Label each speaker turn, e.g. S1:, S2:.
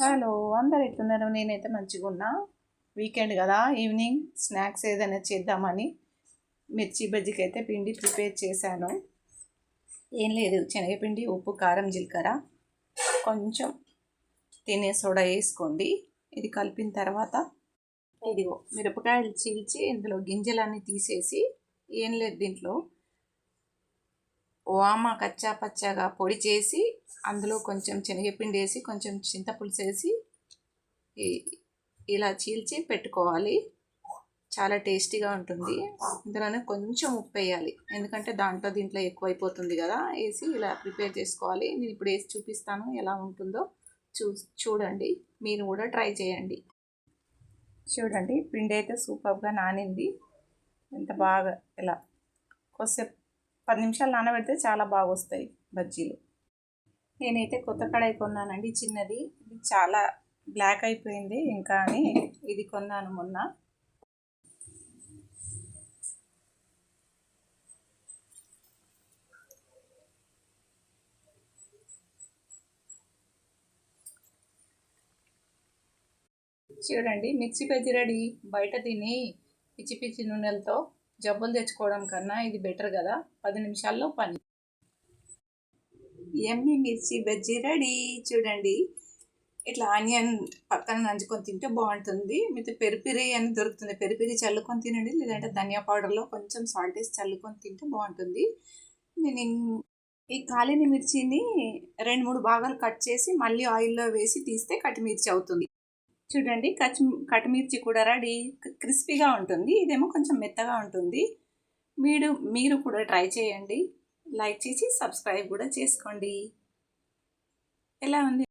S1: Hello, అందరు ఎట్లున్నారు? నేనైతే మంచిగా ఉన్నా. వీకెండ్ కదా, ఈవినింగ్ స్నాక్స్ ఏదైనా చేద్దామని మిర్చి బజ్జీకి అయితే పిండి ప్రిపేర్ చేశాను. ఏం లేదు, శనగపిండి, ఉప్పు, కారం, జీలకర్ర, కొంచెం తినే సోడా వేసుకోండి. ఇది కలిపిన తర్వాత ఇదిగో మిరపకాయలు చీల్చి ఇందులో గింజలన్నీ తీసేసి, ఏం లేదు దీంట్లో వామ కచ్చా పచ్చాగా పొడి చేసి అందులో కొంచెం శనగపిండి వేసి కొంచెం చింతపులుసు వేసి ఇలా చీల్చి పెట్టుకోవాలి. చాలా టేస్టీగా ఉంటుంది. ఇందులోనే కొంచెం ఉప్పు వేయాలి, ఎందుకంటే దీంట్లో ఎక్కువైపోతుంది కదా. వేసి ఇలా ప్రిపేర్ చేసుకోవాలి. నేను ఇప్పుడు వేసి చూపిస్తాను ఎలా ఉంటుందో. చూడండి, మీరు కూడా ట్రై చేయండి. చూడండి, పిండి అయితే సూపర్గా నానింది. ఎంత బాగా ఇలా కొద్దిసేపు 10 నిమిషాలు నానబెడితే చాలా బాగా వస్తాయి బజ్జీలు. నేనైతే కొత్త కడాయి కొన్నానండి, చిన్నది. ఇది చాలా బ్లాక్ అయిపోయింది ఇంకా అని ఇది కొన్నాను మొన్న. చూడండి, మిక్సీ బజ్జీ రెడీ. బయట తిని పిచ్చి పిచ్చి నూనెలతో జబ్బులు తెచ్చుకోవడం కన్నా ఇది బెటర్ కదా. 10 నిమిషాల్లో పని. ఎమ్మి మిర్చి బజ్జీ రెడీ. చూడండి, ఇట్లా ఆనియన్ పక్కన నంచుకొని తింటే బాగుంటుంది. మీతో పెరిపిరి అని దొరుకుతుంది, పెరిపిరి చల్లుకొని తినండి. లేదంటే ధనియా పౌడర్లో కొంచెం సాల్ట్ వేసి చల్లుకొని తింటే బాగుంటుంది. నేను ఈ కాలిన మిర్చిని 2-3 భాగాలు కట్ చేసి మళ్ళీ ఆయిల్లో వేసి తీస్తే కట్టిమిర్చి అవుతుంది. చూడండి, కట్టిమిర్చి కూడా రెడీ. క్రిస్పీగా ఉంటుంది, ఇదేమో కొంచెం మెత్తగా ఉంటుంది. మీరు కూడా ట్రై చేయండి. లైక్ చేసి సబ్స్క్రైబ్ కూడా చేసుకోండి. ఎలా ఉంది?